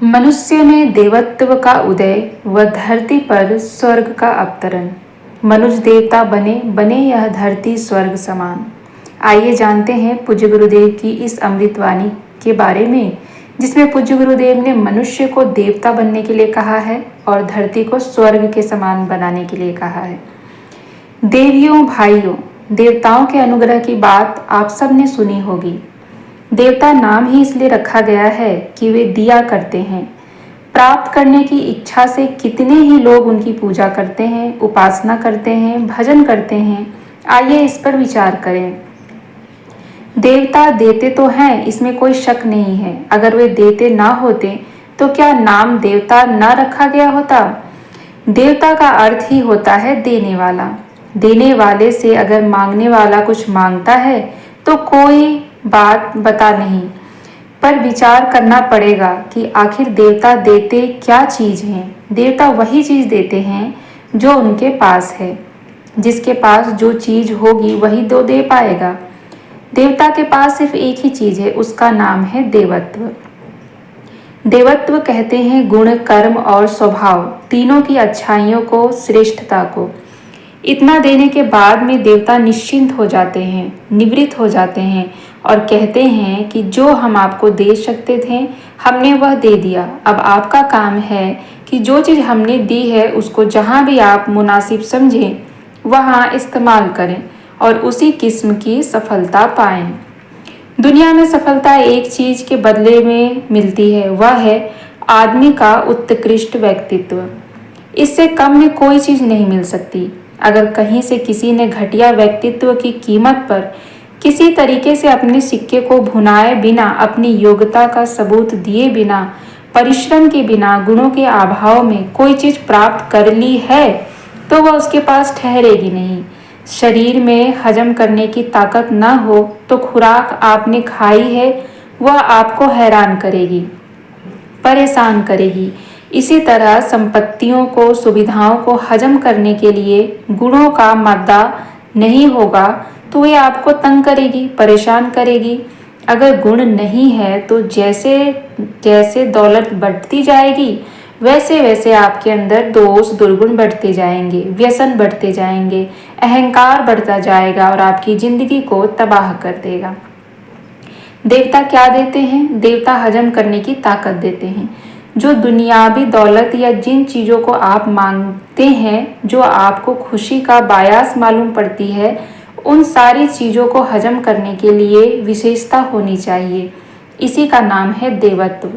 मनुष्य में देवत्व का उदय व धरती पर स्वर्ग का अवतरण। मनुष्य देवता बने बने यह धरती स्वर्ग समान। आइए जानते हैं पूज्य गुरुदेव की इस अमृतवाणी के बारे में, जिसमें पूज्य गुरुदेव ने मनुष्य को देवता बनने के लिए कहा है और धरती को स्वर्ग के समान बनाने के लिए कहा है। देवियों भाइयों, देवताओं के अनुग्रह की बात आप सब ने सुनी होगी। देवता नाम ही इसलिए रखा गया है कि वे दिया करते हैं। प्राप्त करने की इच्छा से कितने ही लोग उनकी पूजा करते हैं, उपासना करते हैं, भजन करते हैं। आइए इस पर विचार करें। देवता देते तो हैं, इसमें कोई शक नहीं है। अगर वे देते ना होते तो क्या नाम देवता ना रखा गया होता? देवता का अर्थ ही होता है देने वाला। देने वाले से अगर मांगने वाला कुछ मांगता है तो कोई बात बता नहीं, पर विचार करना पड़ेगा कि आखिर देवता देते क्या चीज़ हैं। देवता वही चीज़ देते हैं जो उनके पास है। जिसके पास जो चीज़ होगी वही तो दे पाएगा। देवता के पास सिर्फ एक ही चीज़ है, उसका नाम है देवत्व। देवत्व कहते हैं गुण, कर्म और स्वभाव तीनों की अच्छाइयों को, श्रेष्ठता को। इतना देने के बाद में देवता निश्चिंत हो जाते हैं, निवृत्त हो जाते हैं और कहते हैं कि जो हम आपको दे सकते थे हमने वह दे दिया। अब आपका काम है कि जो चीज़ हमने दी है उसको जहाँ भी आप मुनासिब समझें वहाँ इस्तेमाल करें और उसी किस्म की सफलता पाएं। दुनिया में सफलता एक चीज़ के बदले में मिलती है, वह है आदमी का उत्कृष्ट व्यक्तित्व। इससे कम में कोई चीज़ नहीं मिल सकती। अगर कहीं से किसी ने घटिया व्यक्तित्व की कीमत पर किसी तरीके से अपने सिक्के को भुनाए बिना, अपनी योग्यता का सबूत दिए बिना, परिश्रम के बिना, गुणों के अभाव में कोई चीज़ प्राप्त कर ली है तो वह उसके पास ठहरेगी नहीं। शरीर में हजम करने की ताकत न हो तो खुराक आपने खाई है वह आपको हैरान करेगी, परेशान करेगी। इसी तरह संपत्तियों को, सुविधाओं को हजम करने के लिए गुणों का मादा नहीं होगा तो वे आपको तंग करेगी, परेशान करेगी। अगर गुण नहीं है तो जैसे जैसे दौलत बढ़ती जाएगी वैसे वैसे आपके अंदर दोष, दुर्गुण बढ़ते जाएंगे, व्यसन बढ़ते जाएंगे, अहंकार बढ़ता जाएगा और आपकी जिंदगी को तबाह कर देगा। देवता क्या देते हैं? देवता हजम करने की ताकत देते हैं। जो दुनियावी दौलत या जिन चीज़ों को आप मांगते हैं, जो आपको खुशी का बायस मालूम पड़ती है, उन सारी चीज़ों को हजम करने के लिए विशेषता होनी चाहिए। इसी का नाम है देवत्व।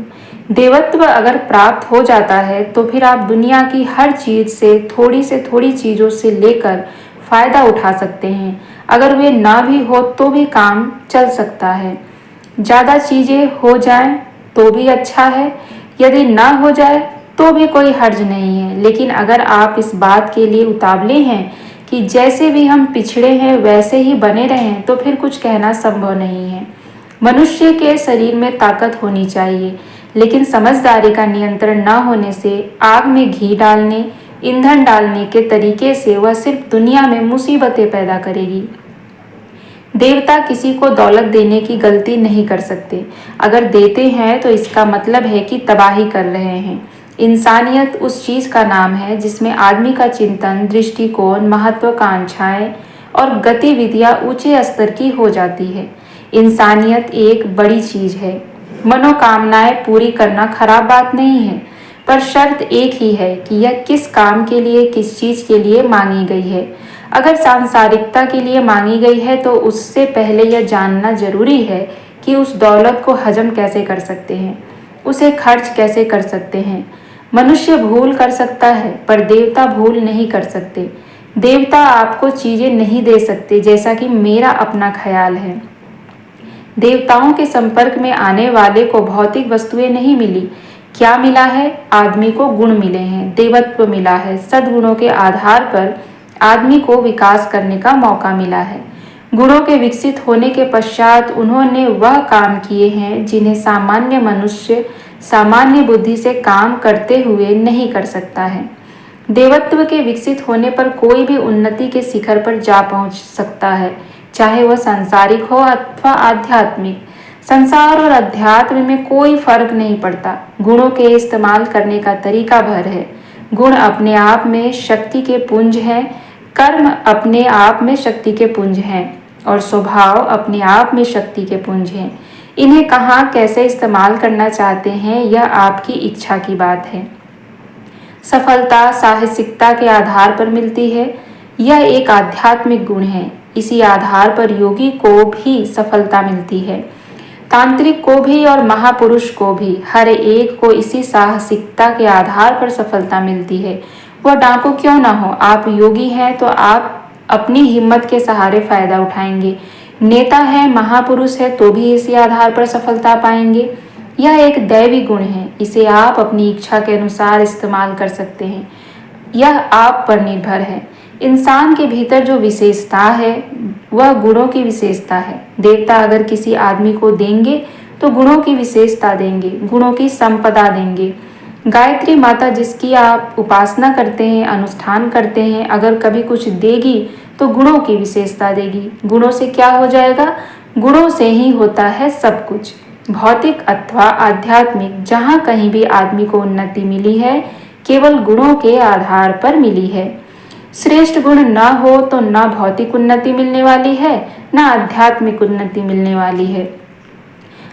देवत्व अगर प्राप्त हो जाता है तो फिर आप दुनिया की हर चीज़ से थोड़ी चीज़ों से लेकर फ़ायदा उठा सकते हैं। अगर वे ना भी हो तो भी काम चल सकता है। ज़्यादा चीज़ें हो जाएं तो भी अच्छा है, यदि ना हो जाए तो भी कोई हर्ज नहीं है। लेकिन अगर आप इस बात के लिए उतावले हैं कि जैसे भी हम पिछड़े हैं वैसे ही बने रहें तो फिर कुछ कहना संभव नहीं है। मनुष्य के शरीर में ताकत होनी चाहिए, लेकिन समझदारी का नियंत्रण न होने से आग में घी डालने, ईंधन डालने के तरीके से वह सिर्फ दुनिया में मुसीबतें पैदा करेगी। देवता किसी को दौलत देने की गलती नहीं कर सकते। अगर देते हैं तो इसका मतलब है कि तबाही कर रहे हैं। इंसानियत उस चीज़ का नाम है जिसमें आदमी का चिंतन, दृष्टिकोण, महत्वाकांक्षाएं और गतिविधियां ऊंचे स्तर की हो जाती है। इंसानियत एक बड़ी चीज़ है। मनोकामनाएं पूरी करना खराब बात नहीं है, पर शर्त एक ही है कि यह किस काम के लिए, किस चीज़ के लिए मांगी गई है। अगर सांसारिकता के लिए मांगी गई है तो उससे पहले यह जानना जरूरी है कि उस दौलत को हजम कैसे कर सकते हैं, उसे खर्च कैसे कर सकते हैं। मनुष्य भूल कर सकता है पर देवता भूल नहीं कर सकते। देवता आपको चीज़ें नहीं दे सकते, जैसा कि मेरा अपना ख्याल है। देवताओं के संपर्क में आने वाले को भौतिक वस्तुएं नहीं मिली। क्या मिला है? आदमी को गुण मिले हैं, देवत्व मिला है। सद्गुणों के आधार पर आदमी को विकास करने का मौका मिला है। गुणों के विकसित होने के पश्चात उन्होंने वह काम किए हैं जिन्हें सामान्य मनुष्य सामान्य बुद्धि से काम करते हुए नहीं कर सकता है। देवत्व के विकसित होने पर कोई भी उन्नति के शिखर पर जा पहुंच सकता है, चाहे वह सांसारिक हो अथवा आध्यात्मिक। संसार और अध्यात्म में कोई फर्क नहीं पड़ता, गुणों के इस्तेमाल करने का तरीका भर है। गुण अपने आप में शक्ति के पुंज हैं, कर्म अपने आप में शक्ति के पुंज हैं और स्वभाव अपने आप में शक्ति के पुंज हैं। इन्हें कहाँ कैसे इस्तेमाल करना चाहते हैं, यह आपकी इच्छा की बात है। सफलता साहसिकता के आधार पर मिलती है। यह एक आध्यात्मिक गुण है। इसी आधार पर योगी को भी सफलता मिलती है, तांत्रिक को भी और महापुरुष को भी। हर एक को इसी साहसिकता के आधार पर सफलता मिलती है। वह डाकू क्यों ना हो, आप योगी हैं तो आप अपनी हिम्मत के सहारे फायदा उठाएंगे। नेता है, महापुरुष है तो भी इसी आधार पर सफलता पाएंगे। यह एक दैवी गुण है, इसे आप अपनी इच्छा के अनुसार इस्तेमाल कर सकते हैं। यह आप पर निर्भर है। इंसान के भीतर जो विशेषता है वह गुणों की विशेषता है। देवता अगर किसी आदमी को देंगे तो गुणों की विशेषता देंगे, गुणों की संपदा देंगे। गायत्री माता जिसकी आप उपासना करते हैं, अनुष्ठान करते हैं, अगर कभी कुछ देगी तो गुणों की विशेषता देगी। गुणों से क्या हो जाएगा? गुणों से ही होता है सब कुछ। भौतिक अथवा आध्यात्मिक जहाँ कहीं भी आदमी को उन्नति मिली है केवल गुणों के आधार पर मिली है। श्रेष्ठ गुण न हो तो न भौतिक उन्नति मिलने वाली है, न आध्यात्मिक उन्नति मिलने वाली है।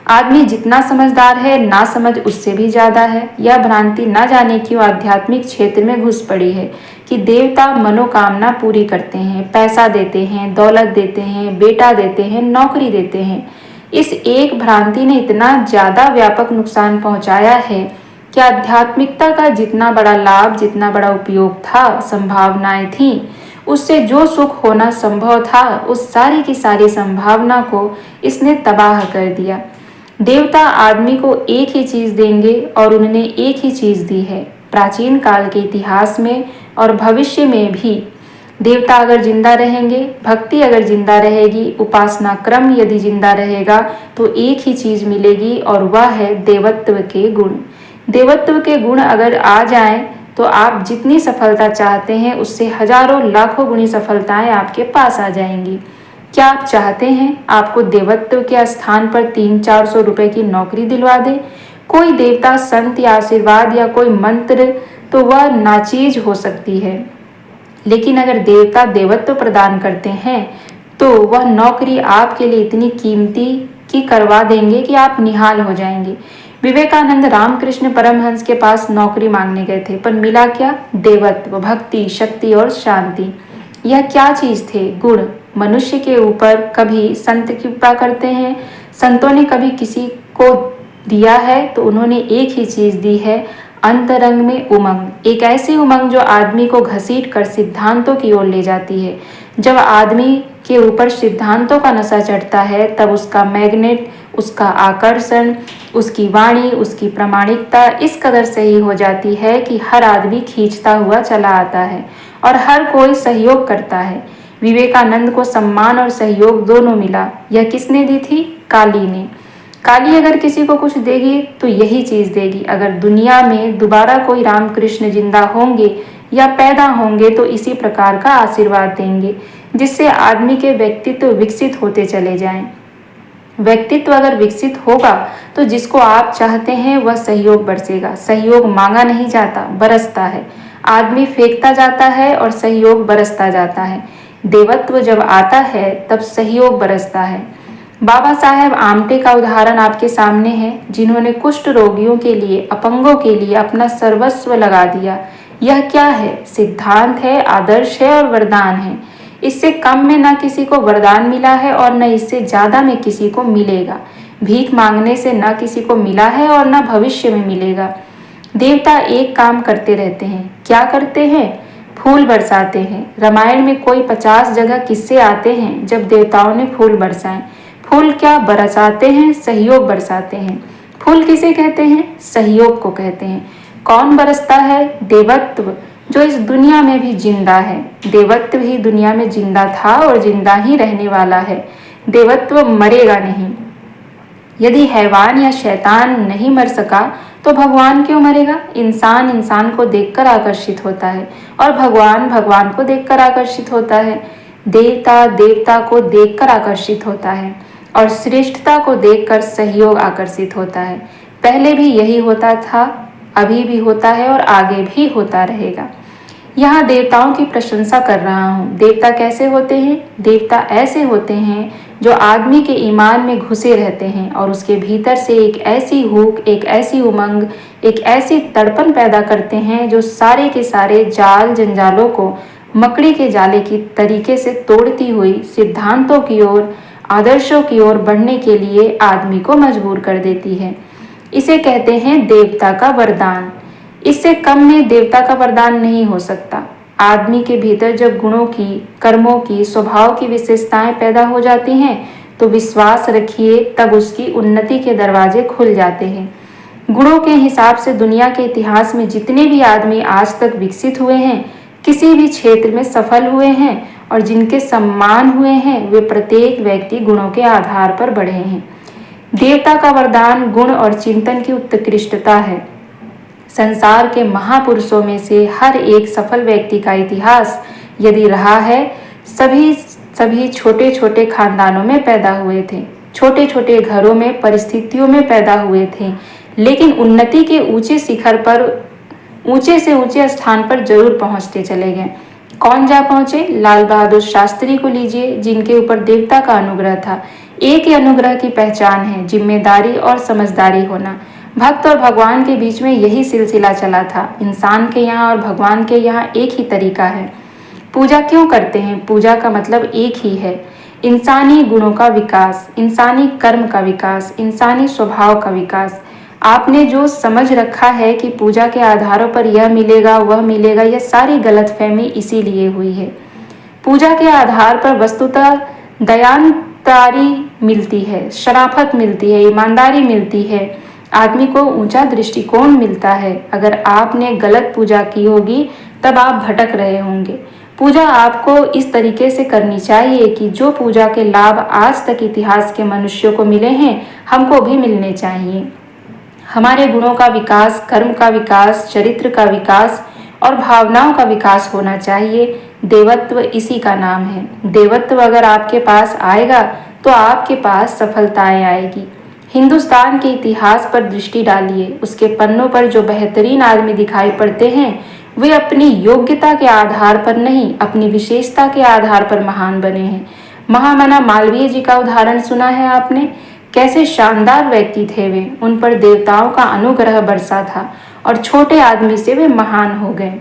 आदमी जितना समझदार है, ना समझ उससे भी ज्यादा है। यह भ्रांति न जाने क्यों आध्यात्मिक क्षेत्र में घुस पड़ी है कि देवता मनोकामना पूरी करते हैं, पैसा देते हैं, दौलत देते हैं, बेटा देते हैं, नौकरी देते हैं। इस एक भ्रांति ने इतना ज्यादा व्यापक नुकसान पहुंचाया है कि आध्यात्मिकता का जितना बड़ा लाभ, जितना बड़ा उपयोग था, संभावनाएं थीं, उससे जो सुख होना संभव था, उस सारी की सारी संभावना को इसने तबाह कर दिया। देवता आदमी को एक ही चीज देंगे और उन्होंने एक ही चीज दी है। प्राचीन काल के इतिहास में और भविष्य में भी देवता अगर जिंदा रहेंगे, भक्ति अगर जिंदा रहेगी, उपासना क्रम यदि जिंदा रहेगा तो एक ही चीज मिलेगी और वह है देवत्व के गुण। देवत्व के गुण अगर आ जाएं तो आप जितनी सफलता चाहते हैं उससे हजारों लाखों गुनी सफलताएं आपके पास आ जाएंगी। क्या आप चाहते हैं आपको देवत्व के स्थान पर 300-400 रुपए की नौकरी दिलवा दे? कोई देवता, संत या आशीर्वाद या कोई मंत्र तो वह नाचीज हो सकती है, लेकिन अगर देवता देवत्व प्रदान करते हैं तो वह नौकरी आपके लिए इतनी कीमती की करवा देंगे कि आप निहाल हो जाएंगे। विवेकानंद रामकृष्ण परमहंस के पास नौकरी मांगने गए थे, पर मिला क्या? देवत्व, भक्ति, शक्ति और शांति। यह क्या चीज थे? गुण। मनुष्य के ऊपर कभी संत कृपा करते हैं, संतों ने कभी किसी को दिया है तो उन्होंने एक ही चीज दी है, अंतरंग में उमंग। एक ऐसी उमंग जो आदमी को घसीट कर सिद्धांतों की ओर ले जाती है। जब आदमी के ऊपर सिद्धांतों का नशा चढ़ता है तब उसका मैग्नेट, उसका आकर्षण, उसकी वाणी, उसकी प्रामाणिकता इस कदर सही हो जाती है कि हर आदमी खींचता हुआ चला आता है और हर कोई सहयोग करता है। विवेकानंद को सम्मान और सहयोग दोनों मिला। यह किसने दी थी? काली ने। काली अगर किसी को कुछ देगी तो यही चीज देगी। अगर दुनिया में दोबारा कोई रामकृष्ण जिंदा होंगे या पैदा होंगे तो इसी प्रकार का आशीर्वाद देंगे जिससे आदमी के व्यक्तित्व विकसित होते चले जाएं। व्यक्तित्व अगर विकसित होगा तो जिसको आप चाहते हैं वह सहयोग बरसेगा। सहयोग मांगा नहीं जाता, बरसता है। आदमी फेंकता जाता है और सहयोग बरसता जाता है। देवत्व जब आता है तब सहयोग बरसता है। बाबा साहेब आमटे का उदाहरण आपके सामने है, जिन्होंने कुष्ठ रोगियों के लिए, अपंगों के लिए अपना सर्वस्व लगा दिया। यह क्या है? सिद्धांत है, आदर्श है और वरदान है। इससे कम में न किसी को वरदान मिला है और न इससे ज्यादा में किसी को मिलेगा। भीख मांगने से न किसी को मिला है और न भविष्य में मिलेगा। देवता एक काम करते रहते हैं। क्या करते हैं? फूल बरसाते हैं। रामायण में कोई 50 जगह किस्से आते हैं जब देवताओं ने फूल बरसाए। फूल क्या बरसाते हैं? सहयोग बरसाते हैं। फूल किसे कहते हैं? सहयोग को कहते हैं। कौन बरसता है? देवत्व, जो इस दुनिया में भी जिंदा है। देवत्व ही दुनिया में जिंदा था और जिंदा ही रहने वाला है। देवत्व मरेगा नहीं। यदि हैवान या शैतान नहीं मर सका तो भगवान क्यों मरेगा? इंसान इंसान को देखकर आकर्षित होता है और भगवान भगवान को देखकर आकर्षित होता है। देवता देवता को देखकर आकर्षित होता है। और श्रेष्ठता को देखकर सहयोग आकर्षित होता है। पहले भी यही होता था, अभी भी होता है और आगे भी होता रहेगा। यहाँ देवताओं की प्रशंसा कर रहा हूँ। देवता कैसे होते हैं? देवता ऐसे होते हैं जो आदमी के ईमान में घुसे रहते हैं और उसके भीतर से एक ऐसी हुक, एक ऐसी उमंग, एक ऐसी तड़पन पैदा करते हैं जो सारे के सारे जाल जंजालों को मकड़ी के जाले की तरीके से तोड़ती हुई सिद्धांतों की ओर, आदर्शों की ओर बढ़ने के लिए आदमी को मजबूर कर देती है। इसे कहते हैं देवता का वरदान। इससे कम में देवता का वरदान नहीं हो सकता। आदमी के भीतर जब गुणों की, कर्मों की, स्वभाव की विशेषताएं पैदा हो जाती हैं तो विश्वास रखिए तब उसकी उन्नति के दरवाजे खुल जाते हैं। गुणों के हिसाब से दुनिया के इतिहास में जितने भी आदमी आज तक विकसित हुए हैं, किसी भी क्षेत्र में सफल हुए हैं और जिनके सम्मान हुए हैं, वे प्रत्येक व्यक्ति गुणों के आधार पर बढ़े हैं। देवता का वरदान गुण और चिंतन की उत्कृष्टता है। संसार के महापुरुषों में से हर एक सफल व्यक्ति का इतिहास यदि रहा है, सभी छोटे छोटे खानदानों में पैदा हुए थे, छोटे छोटे घरों में, परिस्थितियों में पैदा हुए थे, लेकिन उन्नति के ऊंचे शिखर पर, ऊंचे से ऊंचे स्थान पर जरूर पहुंचते चले गए। कौन जा पहुंचे? लाल बहादुर शास्त्री को लीजिए, जिनके ऊपर देवता का अनुग्रह था। एक ही अनुग्रह की पहचान है जिम्मेदारी और समझदारी होना। भक्त और भगवान के बीच में यही सिलसिला चला था। इंसान के यहाँ और भगवान के यहाँ एक ही तरीका है। पूजा क्यों करते हैं? पूजा का मतलब एक ही है, इंसानी गुणों का विकास, इंसानी कर्म का विकास, इंसानी स्वभाव का विकास। आपने जो समझ रखा है कि पूजा के आधारों पर यह मिलेगा वह मिलेगा, यह सारी गलतफहमी इसीलिए हुई है। पूजा के आधार पर वस्तुतः दयानतारी मिलती है, शराफत मिलती है, ईमानदारी मिलती है, आदमी को ऊंचा दृष्टिकोण मिलता है। अगर आपने गलत पूजा की होगी तब आप भटक रहे होंगे। पूजा आपको इस तरीके से करनी चाहिए कि जो पूजा के लाभ आज तक इतिहास के मनुष्यों को मिले हैं, हमको भी मिलने चाहिए। हमारे गुणों का विकास, कर्म का विकास, चरित्र का विकास और भावनाओं का विकास होना चाहिए। देवत्व इसी का नाम है। देवत्व अगर आपके पास आएगा तो आपके पास सफलताएं आएगी। हिंदुस्तान के इतिहास पर दृष्टि डालिए। उसके पन्नों पर जो बेहतरीन आदमी दिखाई पड़ते हैं, वे अपनी योग्यता के आधार पर नहीं, अपनी विशेषता के आधार पर महान बने हैं। महामना मालवीय जी का उदाहरण सुना है आपने? कैसे शानदार व्यक्ति थे वे। उन पर देवताओं का अनुग्रह बरसा था और छोटे आदमी से वे महान हो गए।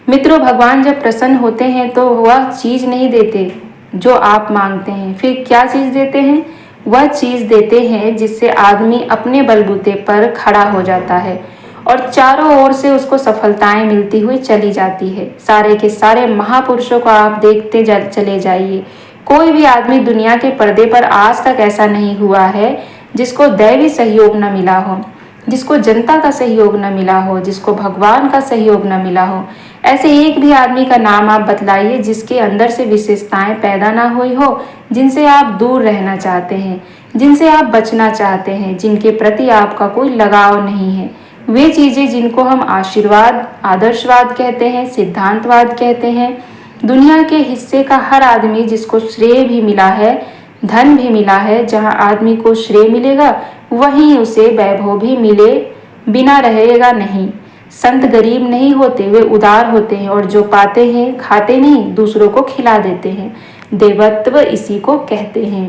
मित्रों, भगवान जब प्रसन्न होते हैं तो वह चीज नहीं देते जो आप मांगते हैं। फिर क्या चीज देते हैं? वह चीज देते हैं जिससे आदमी अपने बलबूते पर खड़ा हो जाता है और चारों ओर से उसको सफलताएं मिलती हुई चली जाती है। सारे के सारे महापुरुषों को आप देखते चले जाइए। कोई भी आदमी दुनिया के पर्दे पर आज तक ऐसा नहीं हुआ है जिसको दैवी सहयोग न मिला हो, जिसको जनता का सहयोग न मिला हो, जिसको भगवान का सहयोग न मिला हो। ऐसे एक भी आदमी का नाम आप बतलाइए जिसके अंदर से विशेषताएं पैदा ना हुई हो, जिनसे आप दूर रहना चाहते हैं, जिनसे आप बचना चाहते हैं, जिनके प्रति आपका कोई लगाव नहीं है। वे चीजें जिनको हम आशीर्वाद, आदर्शवाद कहते हैं, सिद्धांतवाद कहते हैं। दुनिया के हिस्से का हर आदमी जिसको श्रेय भी मिला है, धन भी मिला है, जहाँ आदमी को श्रेय मिलेगा वहीं उसे वैभव भी मिले बिना रहेगा नहीं। संत गरीब नहीं होते, वे उदार होते हैं और जो पाते हैं खाते नहीं, दूसरों को खिला देते हैं। देवत्व इसी को कहते हैं।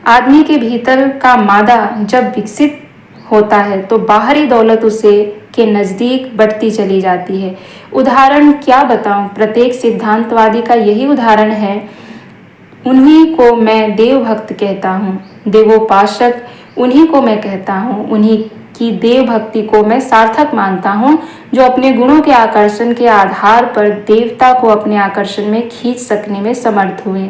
आदमी के भीतर का मादा जब विकसित होता है तो बाहरी दौलत उसे के नज़दीक बढ़ती चली जाती है। उदाहरण क्या बताऊं? प्रत्येक सिद्धांतवादी का यही उदाहरण है। उन्हीं को मैं देव भक्त कहता हूँ, देवोपासक उन्हीं को मैं कहता हूँ। उन्हीं की देव भक्ति को मैं सार्थक मानता हूँ जो अपने गुणों के आकर्षण के आधार पर देवता को अपने आकर्षण में खींच सकने में समर्थ हुए।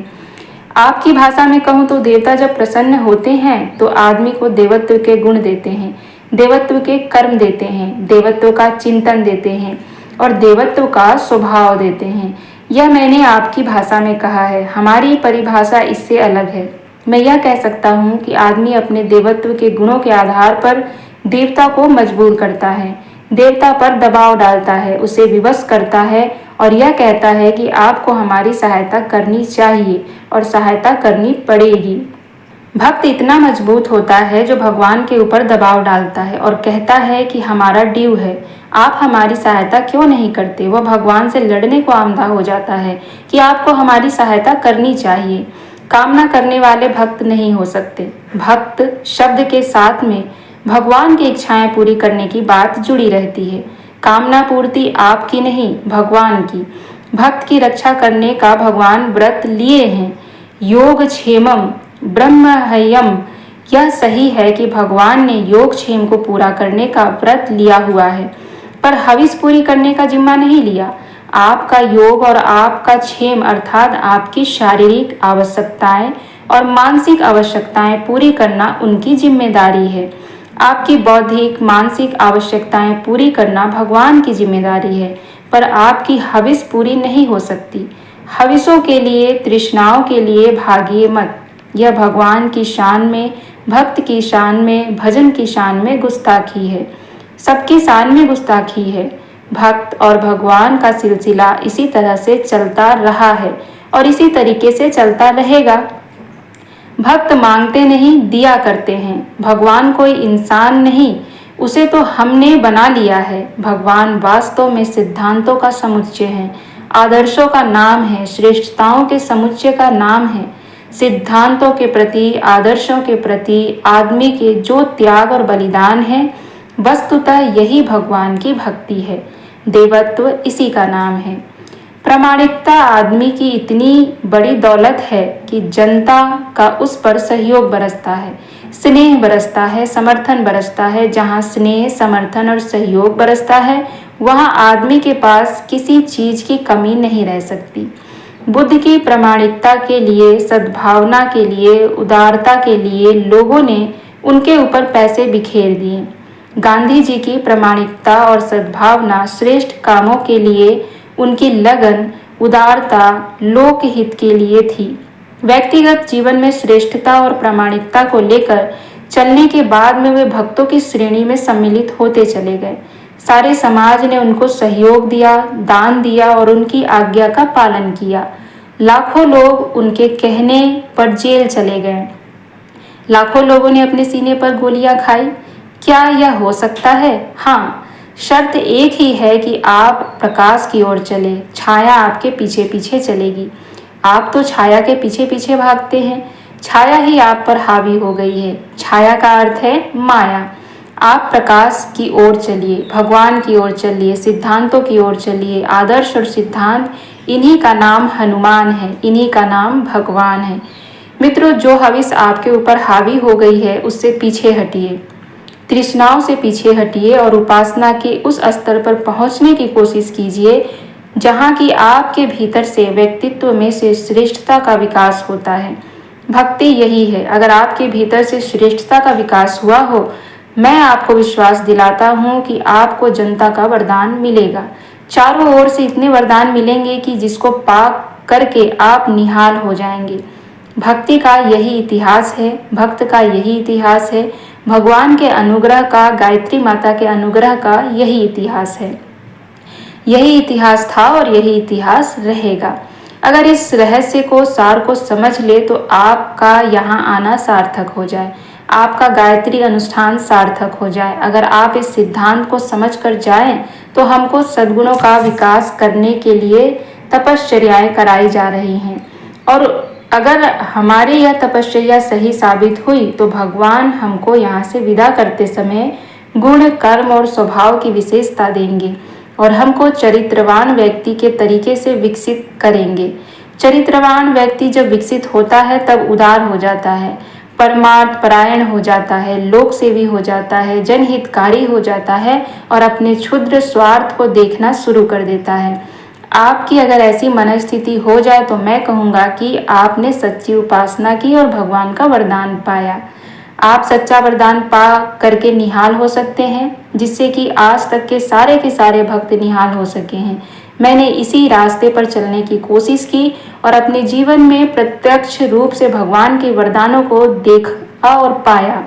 आपकी भाषा में कहूँ तो देवता जब प्रसन्न होते हैं तो आदमी को देवत्व के गुण देते हैं, देवत्व के कर्म देते हैं, देवत्व का चिंतन देते हैं और देवत्व का स्वभाव देते हैं। यह मैंने आपकी भाषा में कहा है। हमारी परिभाषा इससे अलग है। मैं यह कह सकता हूँ कि आदमी अपने देवत्व के गुणों के आधार पर देवता को मजबूर करता है, देवता पर दबाव डालता है, उसे विवश करता है और यह कहता है कि आपको हमारी सहायता करनी चाहिए और सहायता करनी पड़ेगी। भक्त इतना मजबूत होता है जो भगवान के ऊपर दबाव डालता है और कहता है कि हमारा ड्यू है, आप हमारी सहायता क्यों नहीं करते। वह भगवान से लड़ने को आमदा हो जाता है कि आपको हमारी सहायता करनी चाहिए। कामना करने वाले भक्त नहीं हो सकते। भक्त शब्द के साथ में भगवान की इच्छाएं पूरी करने की बात जुड़ी रहती है। कामना पूर्ति आपकी नहीं, भगवान की। भक्त की रक्षा करने का भगवान व्रत लिए हैं। योग क्षेमम ब्रह्महयम। यह सही है कि भगवान ने योग क्षेम को पूरा करने का व्रत लिया हुआ है, पर हविस पूरी करने का जिम्मा नहीं लिया। आपका योग और आपका क्षेम अर्थात आपकी शारीरिक आवश्यकताएं और मानसिक आवश्यकताएं पूरी करना उनकी जिम्मेदारी है। आपकी बौद्धिक मानसिक आवश्यकताएं पूरी करना भगवान की जिम्मेदारी है, पर आपकी हविस पूरी नहीं हो सकती। हविसों के लिए, तृष्णाओं के लिए भागिए मत। यह भगवान की शान में, भक्त की शान में, भजन की शान में गुस्ताखी है। सबकी शान में गुस्ताखी है। भक्त और भगवान का सिलसिला इसी तरह से चलता रहा है और इसी तरीके से चलता रहेगा। भक्त मांगते नहीं, दिया करते हैं। भगवान कोई इंसान नहीं, उसे तो हमने बना लिया है। भगवान वास्तव में सिद्धांतों का समुच्चय है, आदर्शों का नाम है, श्रेष्ठताओं के समुच्चय का नाम है। सिद्धांतों के प्रति, आदर्शों के प्रति आदमी के जो त्याग और बलिदान है, वस्तुतः यही भगवान की भक्ति है। देवत्व इसी का नाम है। प्रामाणिकता आदमी की इतनी बड़ी दौलत है कि जनता का उस पर सहयोग बरसता है, स्नेह बरसता है, समर्थन बरसता है। जहाँ स्नेह, समर्थन और सहयोग बरसता है, वहाँ आदमी के पास किसी चीज की कमी नहीं रह सकती। बुद्ध की प्रामाणिकता के लिए, सद्भावना के लिए, उदारता के लिए लोगों ने उनके ऊपर पैसे बिखेर दिए। गांधी जी की प्रामाणिकता और सद्भावना, श्रेष्ठ कामों के लिए उनकी लगन, उदारता लोकहित के लिए थी। व्यक्तिगत जीवन में श्रेष्ठता और प्रामाणिकता को लेकर चलने के बाद में वे भक्तों की श्रेणी में सम्मिलित होते चले गए। सारे समाज ने उनको सहयोग दिया, दान दिया और उनकी आज्ञा का पालन किया। लाखों लोग उनके कहने पर जेल चले गए। लाखों लोगों ने अपने सीने पर गोलियां खाई। क्या यह हो सकता है? हाँ, शर्त एक ही है कि आप प्रकाश की ओर चले, छाया आपके पीछे पीछे चलेगी। आप तो छाया के पीछे पीछे भागते हैं, छाया ही आप पर हावी हो गई है। छाया का अर्थ है माया। आप प्रकाश की ओर चलिए, भगवान की ओर चलिए, सिद्धांतों की ओर चलिए। आदर्श और सिद्धांत, इन्हीं का नाम हनुमान है, इन्हीं का नाम भगवान है। मित्रों, जो हविस आपके ऊपर हावी हो गई है उससे पीछे हटिए, तृष्णाओं से पीछे हटिए और उपासना के उस स्तर पर पहुंचने की कोशिश कीजिए जहां की आपके भीतर से, व्यक्तित्व में से श्रेष्ठता का विकास होता है। भक्ति यही है। अगर आपके भीतर से श्रेष्ठता का विकास हुआ हो, मैं आपको विश्वास दिलाता हूं कि आपको जनता का वरदान मिलेगा। चारों ओर से इतने वरदान मिलेंगे कि जिसको पाक करके आप निहाल हो जाएंगे। भक्ति का यही इतिहास है, भक्त का यही इतिहास है। भगवान के अनुग्रह का, गायत्री माता के अनुग्रह का यही इतिहास है। यही इतिहास था और यही इतिहास रहेगा। अगर इस रहस्य को, सार को समझ ले तो आपका यहाँ आना सार्थक हो जाए, आपका गायत्री अनुष्ठान सार्थक हो जाए। अगर आप इस सिद्धांत को समझ कर जाएं तो हमको सद्गुणों का विकास करने के लिए तपश्चर्याएं कराई जा रही हैं, और अगर हमारी यह तपश्चर्या सही साबित हुई तो भगवान हमको यहाँ से विदा करते समय गुण, कर्म और स्वभाव की विशेषता देंगे और हमको चरित्रवान व्यक्ति के तरीके से विकसित करेंगे। चरित्रवान व्यक्ति जब विकसित होता है तब उदार हो जाता है, परमार्थ परायण हो जाता है, लोक सेवी हो जाता है, जनहितकारी हो जाता है और अपने क्षुद्र स्वार्थ को देखना शुरू कर देता है। आपकी अगर ऐसी मनस्थिति हो जाए तो मैं कहूँगा कि आपने सच्ची उपासना की और भगवान का वरदान पाया। आप सच्चा वरदान पा करके निहाल हो सकते हैं, जिससे कि आज तक के सारे भक्त निहाल हो सके हैं। मैंने इसी रास्ते पर चलने की कोशिश की और अपने जीवन में प्रत्यक्ष रूप से भगवान के वरदानों को देखा और पाया।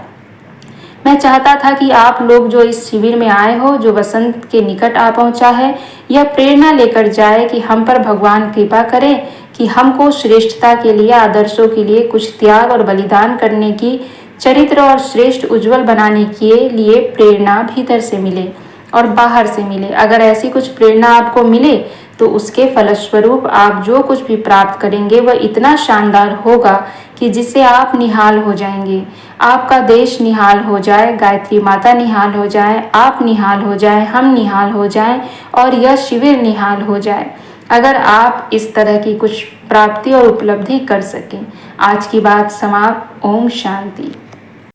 मैं चाहता था कि आप लोग जो इस शिविर में आए हो, जो वसंत के निकट आ पहुंचा है, यह प्रेरणा लेकर जाए कि हम पर भगवान कृपा करें कि हमको श्रेष्ठता के लिए, आदर्शों के लिए कुछ त्याग और बलिदान करने की, चरित्र और श्रेष्ठ उज्जवल बनाने के लिए प्रेरणा भीतर से मिले और बाहर से मिले। अगर ऐसी कुछ प्रेरणा आपको मिले तो उसके फलस्वरूप आप जो कुछ भी प्राप्त करेंगे वह इतना शानदार होगा कि जिससे आप निहाल हो जाएंगे। आपका देश निहाल हो जाए, गायत्री माता निहाल हो जाए, आप निहाल हो जाए, हम निहाल हो जाएं और यह शिविर निहाल हो जाए, अगर आप इस तरह की कुछ प्राप्ति और उपलब्धि कर सकें। आज की बात समाप्त। ओम शांति।